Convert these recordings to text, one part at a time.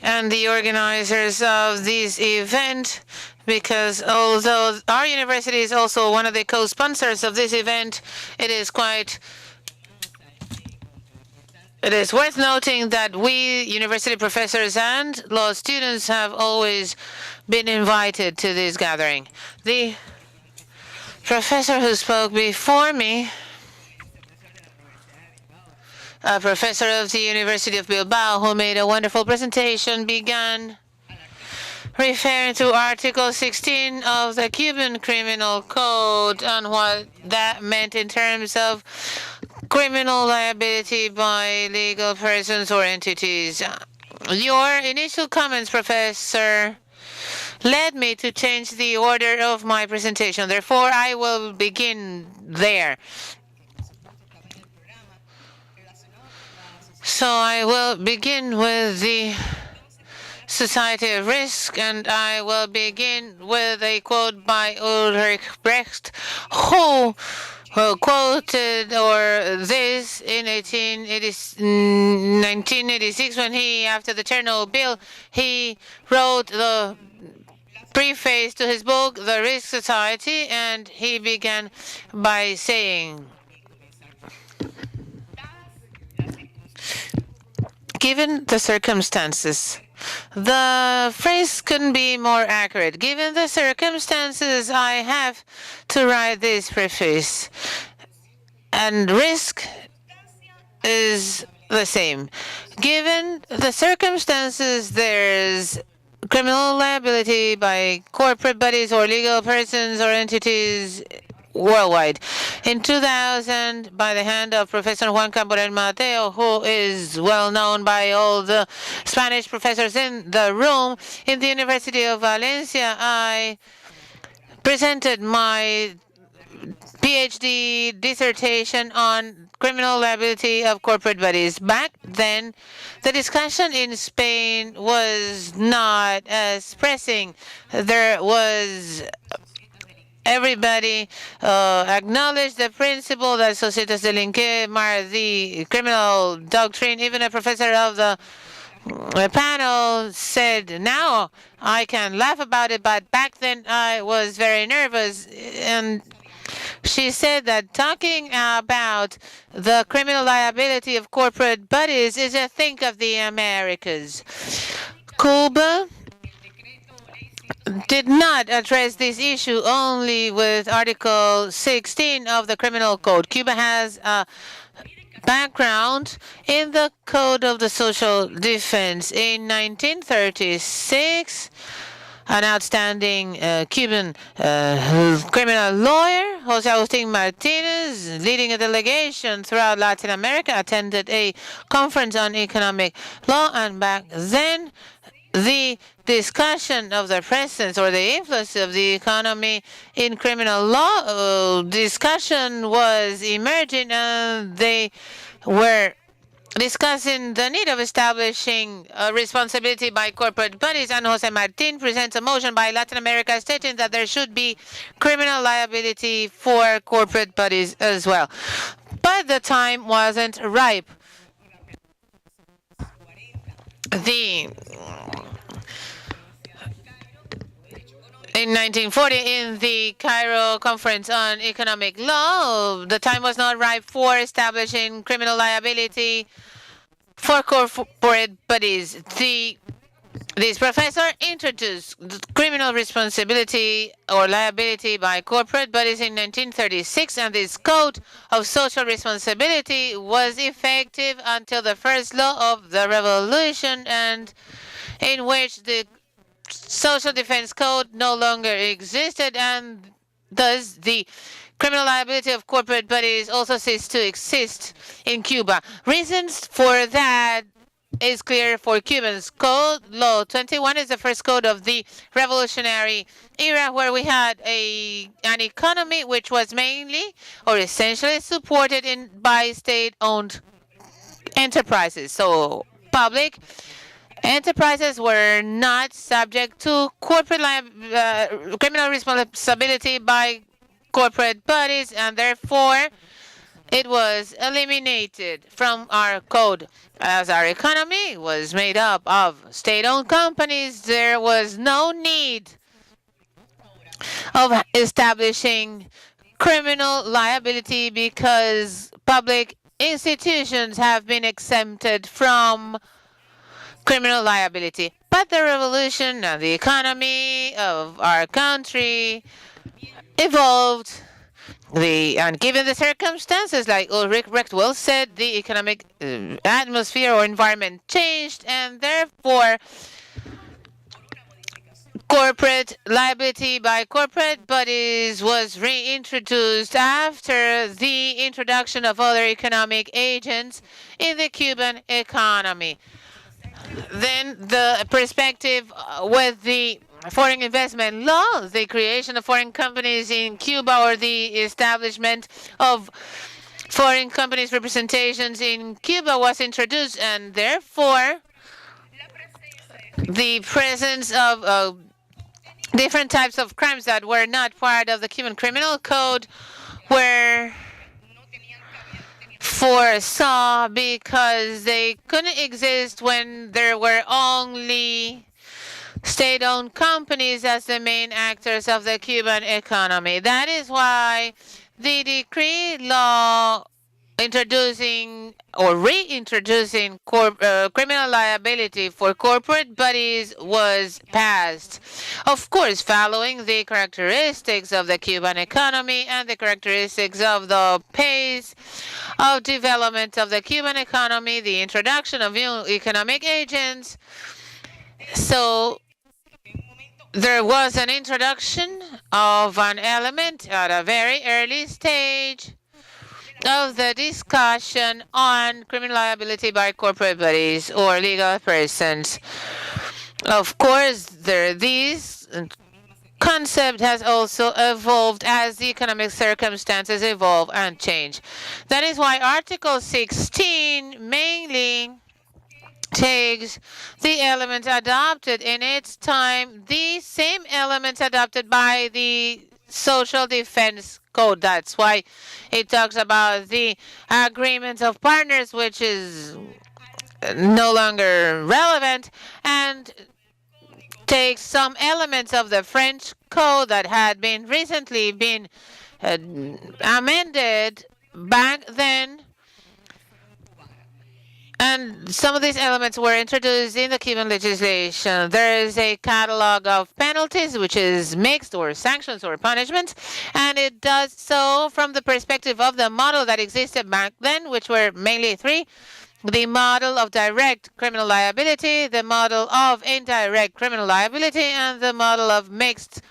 and the organizers of this event, because although our university is also one of the co-sponsors of this event, it is worth noting that we university professors and law students have always been invited to this gathering. The professor who spoke before me, a professor of the University of Bilbao, who made a wonderful presentation, began referring to Article 16 of the Cuban Criminal Code and what that meant in terms of criminal liability by legal persons or entities. Your initial comments, Professor, led me to change the order of my presentation. Therefore, I will begin there. So I will begin with the Society of Risk, and I will begin with a quote by Ulrich Brecht, who quoted this in 1986 when he, after the Chernobyl, he wrote the preface to his book, The Risk Society, and he began by saying, given the circumstances, the phrase couldn't be more accurate. Given the circumstances, I have to write this preface. And risk is the same. Given the circumstances, there's criminal liability by corporate bodies or legal persons or entities worldwide. In 2000, by the hand of Professor Juan Camporel Mateo, who is well known by all the Spanish professors in the room, in the University of Valencia, I presented my PhD dissertation on criminal liability of corporate bodies. Back then, the discussion in Spain was not as pressing. There was everybody acknowledged the principle that societas delinquentes mar the criminal doctrine. Even a professor of the panel said, now I can laugh about it, but back then I was very nervous. And she said that talking about the criminal liability of corporate bodies is a thing of the Americas. Cuba did not address this issue only with Article 16 of the Criminal Code. Cuba has a background in the Code of the Social Defense. In 1936, an outstanding Cuban criminal lawyer, Jose Agustin Martinez, leading a delegation throughout Latin America, attended a conference on economic law, and back then the discussion of the presence or the influence of the economy in criminal law discussion was emerging, and they were discussing the need of establishing responsibility by corporate bodies, and Jose Martin presents a motion by Latin America stating that there should be criminal liability for corporate bodies as well. But the time wasn't ripe. In 1940, in the Cairo Conference on Economic Law, the time was not ripe for establishing criminal liability for corporate bodies. This professor introduced criminal responsibility or liability by corporate bodies in 1936, and this code of social responsibility was effective until the first law of the revolution, and in which the social defense code no longer existed, and thus the criminal liability of corporate bodies also ceased to exist in Cuba. Reasons for that is clear for Cubans. Code Law 21 is the first code of the revolutionary era, where we had an economy which was mainly or essentially supported by state-owned enterprises. So public enterprises were not subject to corporate criminal responsibility by corporate bodies, and therefore it was eliminated from our code. As our economy was made up of state-owned companies, there was no need of establishing criminal liability because public institutions have been exempted from criminal liability. But the revolution and the economy of our country evolved. And given the circumstances, like Ulrich Rechtwell said, the economic atmosphere or environment changed, and therefore corporate liability by corporate bodies was reintroduced after the introduction of other economic agents in the Cuban economy. Then the perspective with the foreign investment law, the creation of foreign companies in Cuba, or the establishment of foreign companies representations in Cuba was introduced, and therefore the presence of different types of crimes that were not part of the Cuban Criminal Code were foresaw because they couldn't exist when there were only state-owned companies as the main actors of the Cuban economy. That is why the decree law introducing or reintroducing criminal liability for corporate bodies was passed. Of course, following the characteristics of the Cuban economy and the characteristics of the pace of development of the Cuban economy, the introduction of new economic agents. So there was an introduction of an element at a very early stage of the discussion on criminal liability by corporate bodies or legal persons. Of course, this concept has also evolved as the economic circumstances evolve and change. That is why Article 16 mainly takes the elements adopted in its time, the same elements adopted by the Social Defense Code. That's why it talks about the agreements of partners, which is no longer relevant, and takes some elements of the French code that had been recently been amended back then. And some of these elements were introduced in the Cuban legislation. There is a catalog of penalties, which is mixed or sanctions or punishments, and it does so from the perspective of the model that existed back then, which were mainly three: the model of direct criminal liability, the model of indirect criminal liability, and the model of mixed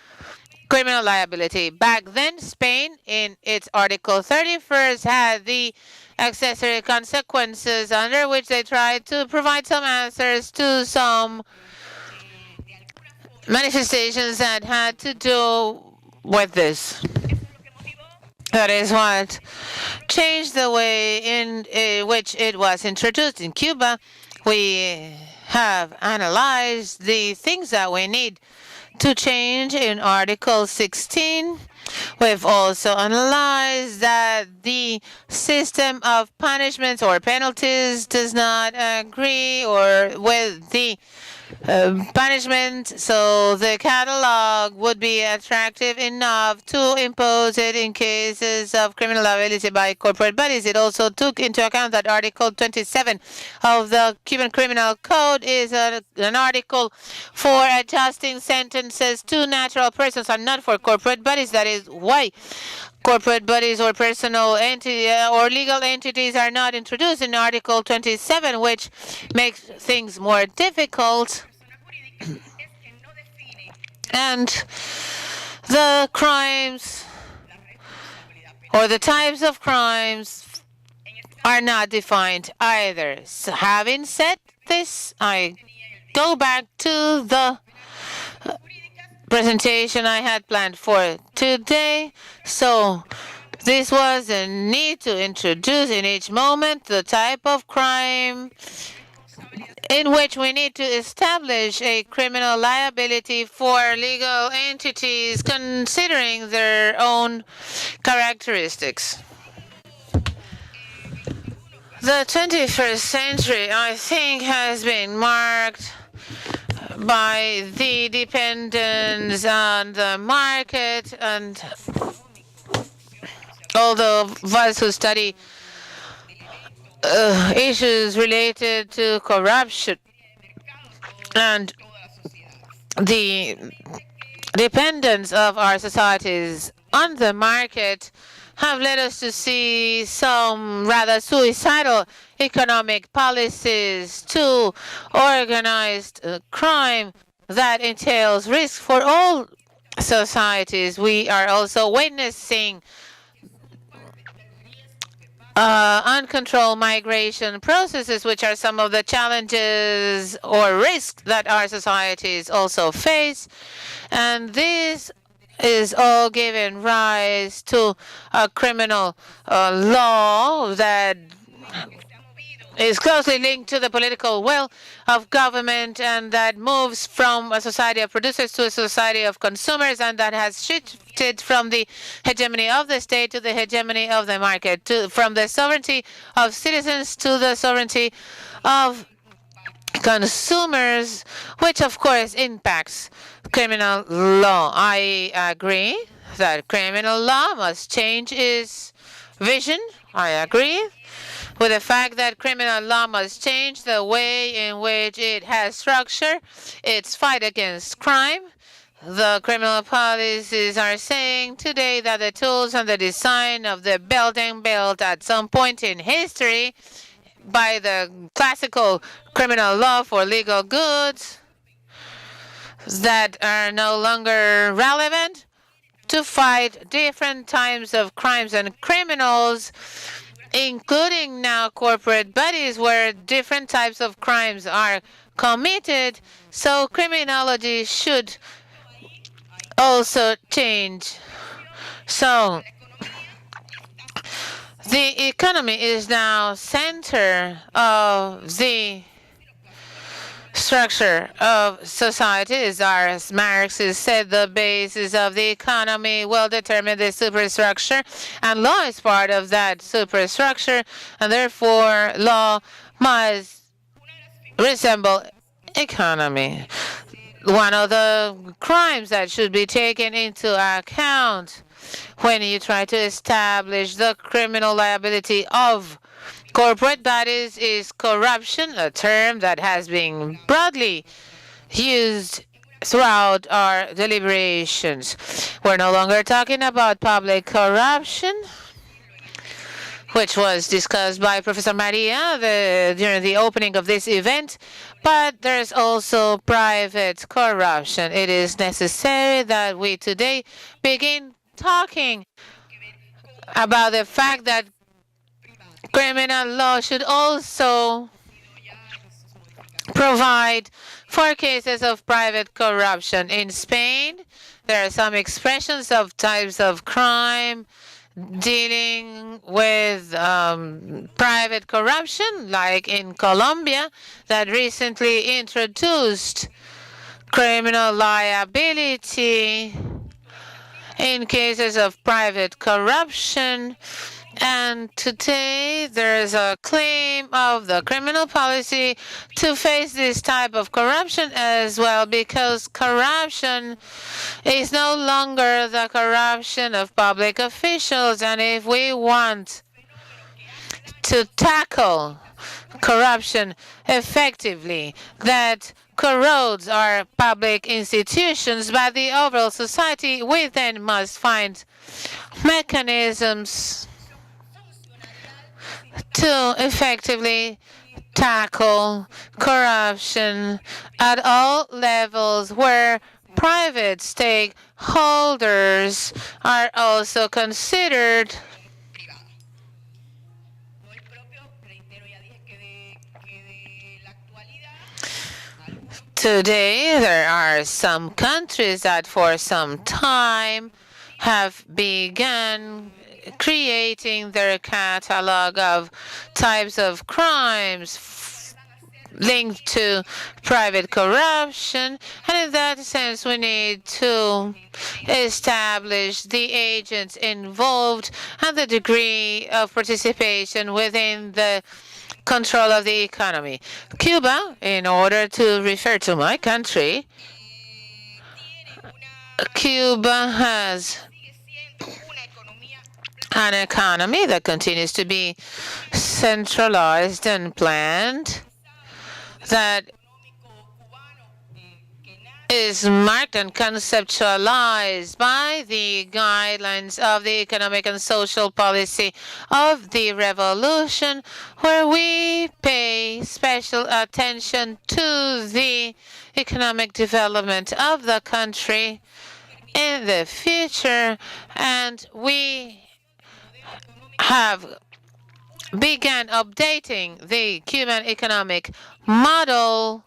criminal liability. Back then, Spain, in its Article 31st, had the accessory consequences, under which they tried to provide some answers to some manifestations that had to do with this. That is what changed the way in which it was introduced in Cuba. We have analyzed the things that we need to change in Article 16. We've also analyzed that the system of punishments or penalties does not agree or with the punishment, so the catalog would be attractive enough to impose it in cases of criminal liability by corporate bodies. It also took into account that Article 27 of the Cuban Criminal Code is an article for adjusting sentences to natural persons and not for corporate bodies. That is why corporate bodies or personal entity or legal entities are not introduced in Article 27, which makes things more difficult. And the crimes or the types of crimes are not defined either. So having said this, I go back to the presentation I had planned for today. So this was a need to introduce in each moment the type of crime in which we need to establish a criminal liability for legal entities considering their own characteristics. The 21st century, I think, has been marked by the dependence on the market, and although of us who study issues related to corruption and the dependence of our societies on the market have led us to see some rather suicidal economic policies to organized crime that entails risk for all societies. We are also witnessing uncontrolled migration processes, which are some of the challenges or risks that our societies also face. And this is all giving rise to a criminal law that is closely linked to the political will of government, and that moves from a society of producers to a society of consumers, and that has shifted from the hegemony of the state to the hegemony of the market, from the sovereignty of citizens to the sovereignty of consumers, which of course impacts criminal law. I agree that criminal law must change its vision. I agree with the fact that criminal law must change the way in which it has structured its fight against crime. The criminal policies are saying today that the tools and the design of the building built at some point in history by the classical criminal law for legal goods that are no longer relevant to fight different types of crimes and criminals, including now corporate bodies where different types of crimes are committed. So criminology should also change. So the economy is now center of the structure of societies. As Marx has said, the basis of the economy will determine the superstructure, and law is part of that superstructure, and therefore law must resemble economy. One of the crimes that should be taken into account when you try to establish the criminal liability of corporate bodies is corruption, a term that has been broadly used throughout our deliberations. We're no longer talking about public corruption, which was discussed by Professor Maria during the opening of this event, but there's also private corruption. It is necessary that we today begin talking about the fact that criminal law should also provide for cases of private corruption. In Spain, there are some expressions of types of crime dealing with private corruption, like in Colombia, that recently introduced criminal liability in cases of private corruption. And today there is a claim of the criminal policy to face this type of corruption as well, because corruption is no longer the corruption of public officials. And if we want to tackle corruption effectively that corrodes our public institutions by the overall society, we then must find mechanisms to effectively tackle corruption at all levels, where private stakeholders are also considered. Today, there are some countries that for some time have begun creating their catalog of types of crimes linked to private corruption. And in that sense, we need to establish the agents involved and the degree of participation within the control of the economy. Cuba, in order to refer to my country, Cuba has an economy that continues to be centralized and planned, that is marked and conceptualized by the guidelines of the economic and social policy of the revolution, where we pay special attention to the economic development of the country in the future, and we have began updating the Cuban economic model,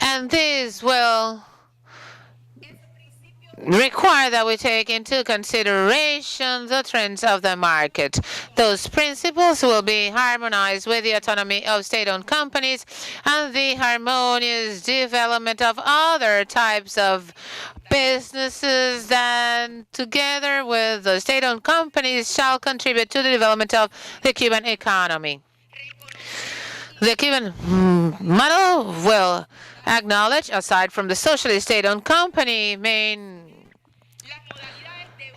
and this will require that we take into consideration the trends of the market. Those principles will be harmonized with the autonomy of state-owned companies and the harmonious development of other types of businesses that, together with the state-owned companies, shall contribute to the development of the Cuban economy. The Cuban model will acknowledge, aside from the socialist state-owned company, main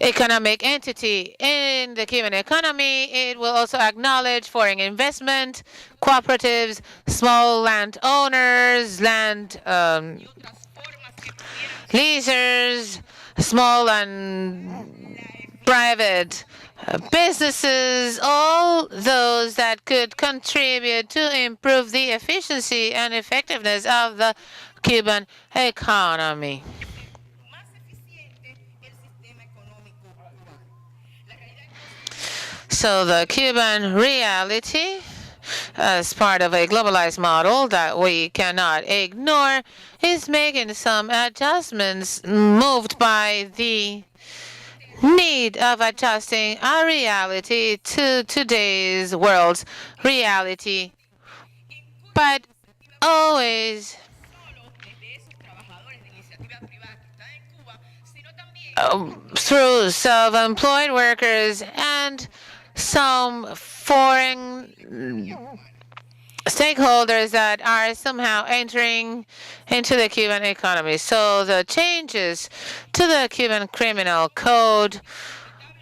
economic entity in the Cuban economy, it will also acknowledge foreign investment, cooperatives, small landowners, land leasers, small and private businesses, all those that could contribute to improve the efficiency and effectiveness of the Cuban economy. So the Cuban reality, as part of a globalized model that we cannot ignore, is making some adjustments moved by the need of adjusting our reality to today's world's reality, but always through self-employed workers and some foreign stakeholders that are somehow entering into the Cuban economy. So the changes to the Cuban criminal code,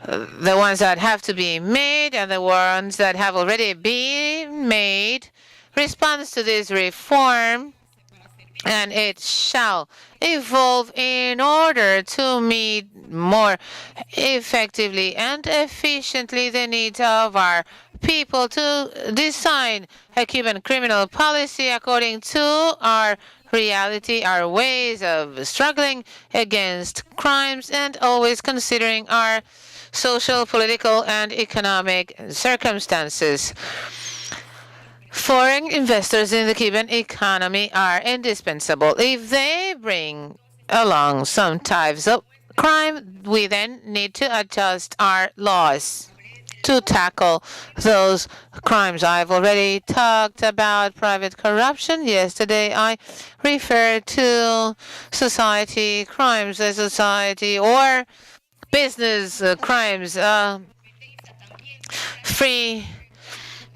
the ones that have to be made and the ones that have already been made, responds to this reform, and it shall evolve in order to meet more effectively and efficiently the needs of our people, to design a Cuban criminal policy according to our reality, our ways of struggling against crimes, and always considering our social, political, and economic circumstances. Foreign investors in the Cuban economy are indispensable. If they bring along some types of crime, we then need to adjust our laws to tackle those crimes. I've already talked about private corruption. Yesterday, I referred to society crimes, society or business crimes. Free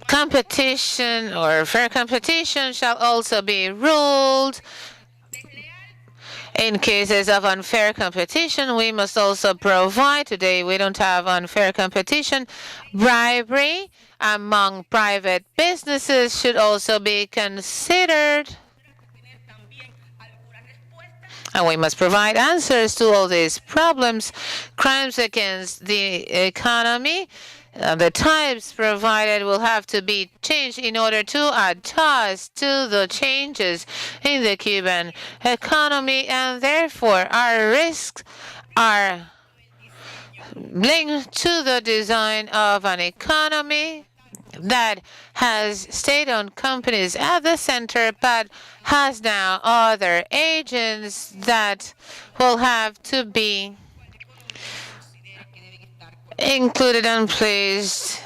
competition or fair competition shall also be ruled. In cases of unfair competition, we must also provide, today we don't have unfair competition, bribery among private businesses should also be considered. And we must provide answers to all these problems. Crimes against the economy, the types provided will have to be changed in order to adjust to the changes in the Cuban economy, and therefore our risks are linked to the design of an economy that has state-owned companies at the center, but has now other agents that will have to be included and placed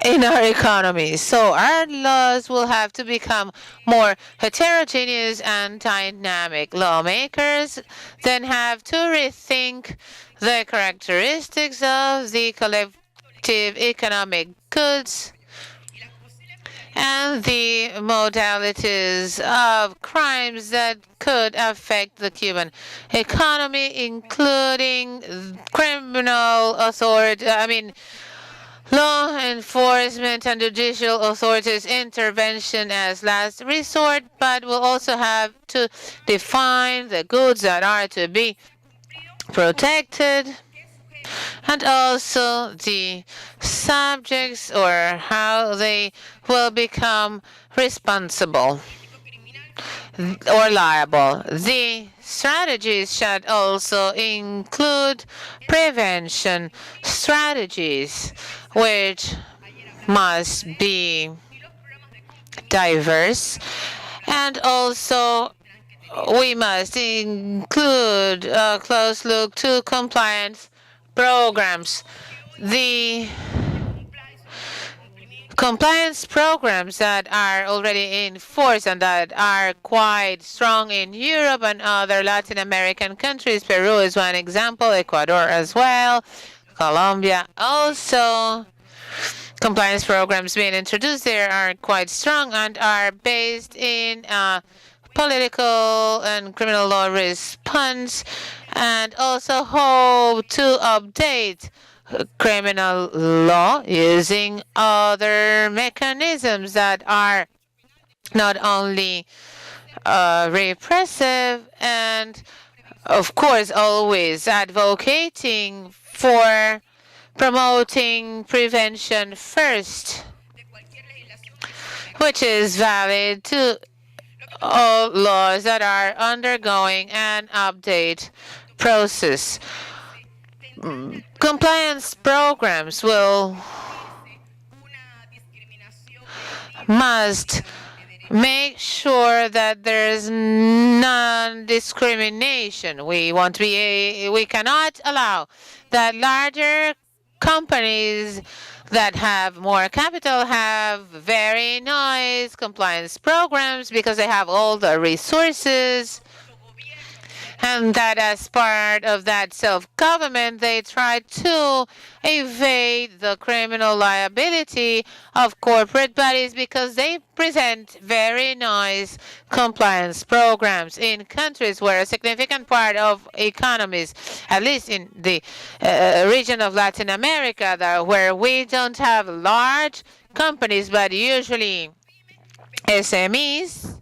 in our economy. So our laws will have to become more heterogeneous and dynamic. Lawmakers then have to rethink the characteristics of the collective economic goods and the modalities of crimes that could affect the Cuban economy, including criminal authority, law enforcement and judicial authorities' intervention as last resort, but we'll also have to define the goods that are to be protected and also the subjects or how they will become responsible or liable. The strategies should also include prevention strategies, which must be diverse, and also we must include a close look to compliance programs. The compliance programs that are already in force and that are quite strong in Europe and other Latin American countries. Peru is one example, Ecuador as well, Colombia also. Compliance programs being introduced there are quite strong and are based in political and criminal law response, and also hope to update criminal law using other mechanisms that are not only repressive and, of course, always advocating for promoting prevention first, which is valid to all laws that are undergoing an update process. Compliance programs must make sure that there's non-discrimination. We cannot allow that larger companies that have more capital have very nice compliance programs because they have all the resources, and that as part of that self-government, they try to evade the criminal liability of corporate bodies because they present very nice compliance programs in countries where a significant part of economies, at least in the region of Latin America, where we don't have large companies, but usually SMEs,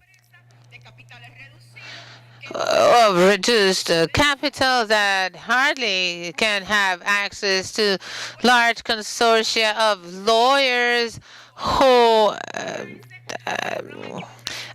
of reduced capital that hardly can have access to large consortia of lawyers who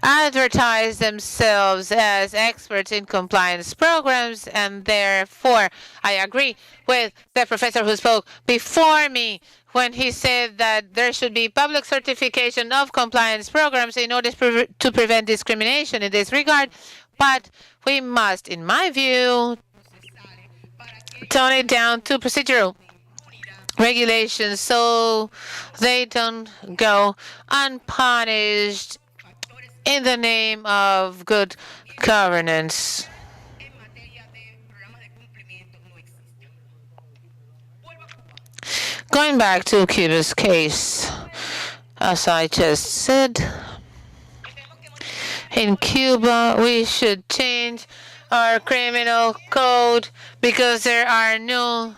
advertise themselves as experts in compliance programs. And therefore, I agree with the professor who spoke before me when he said that there should be public certification of compliance programs in order to prevent discrimination in this regard. But we must, in my view, tone it down to procedural regulations so they don't go unpunished in the name of good governance. Going back to Cuba's case, as I just said, in Cuba, we should change our criminal code because there are new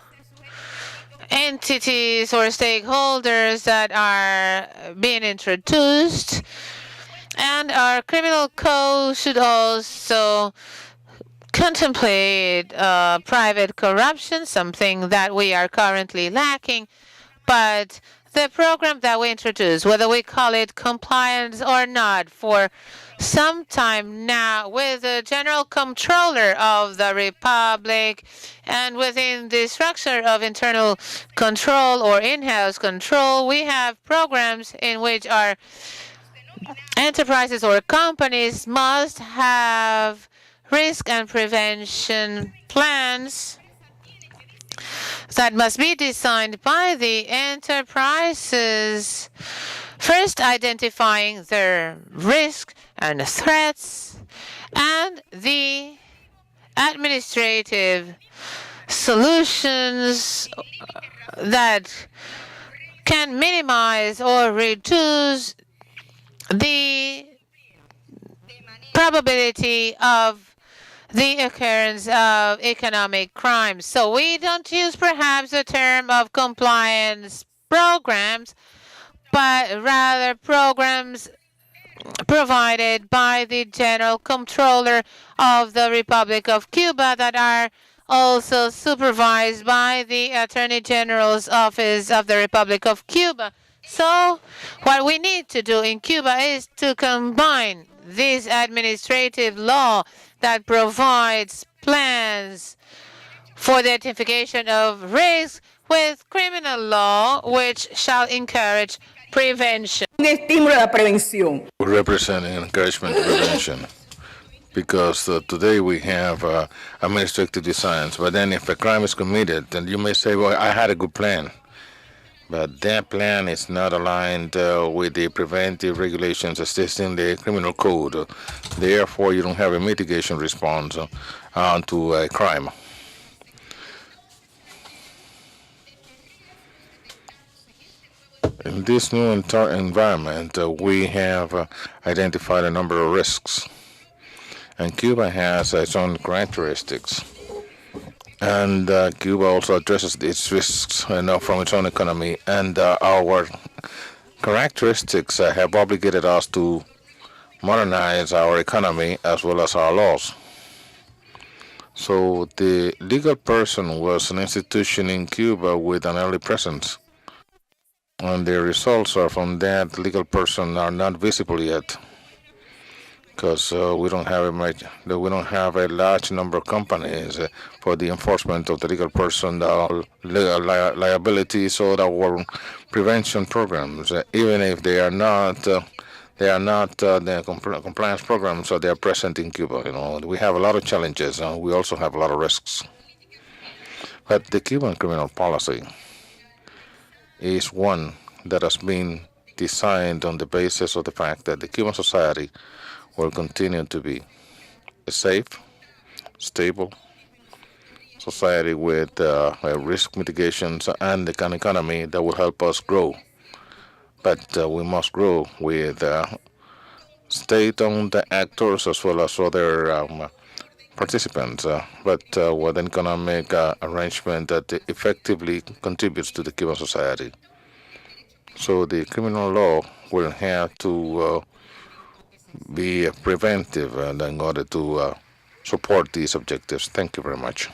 entities or stakeholders that are being introduced. And our criminal code should also contemplate private corruption, something that we are currently lacking. But the program that we introduced, whether we call it compliance or not, for some time now with the General Comptroller of the Republic and within the structure of internal control or in-house control, we have programs in which our enterprises or companies must have risk and prevention plans that must be designed by the enterprises, first identifying their risk and threats and the administrative solutions that can minimize or reduce the probability of the occurrence of economic crimes. So we don't use perhaps the term of compliance programs, but rather programs provided by the General Comptroller of the Republic of Cuba that are also supervised by the Attorney General's Office of the Republic of Cuba. So what we need to do in Cuba is to combine this administrative law that provides plans for the identification of risks with criminal law, which shall encourage prevention. Un estímulo a la prevención. We represent encouragement to prevention because today we have administrative designs, but then if a crime is committed, then you may say, well, I had a good plan. But that plan is not aligned with the preventive regulations existing in the criminal code. Therefore, you don't have a mitigation response to a crime. In this new environment, we have identified a number of risks. And Cuba has its own characteristics. And Cuba also addresses its risks from its own economy. And our characteristics have obligated us to modernize our economy as well as our laws. So the legal person was an institution in Cuba with an early presence. And the results are from that legal person are not visible yet, because we don't have a large number of companies for the enforcement of the legal person liabilities or our prevention programs, even if they are not the compliance programs, so they are present in Cuba. We have a lot of challenges. We also have a lot of risks. But the Cuban criminal policy is one that has been designed on the basis of the fact that the Cuban society will continue to be a safe, stable society with risk mitigations and an economy that will help us grow. But we must grow with state-owned actors as well as other participants, but with an economic arrangement that effectively contributes to the Cuban society. So the criminal law will have to be preventive in order to support these objectives. Thank you very much.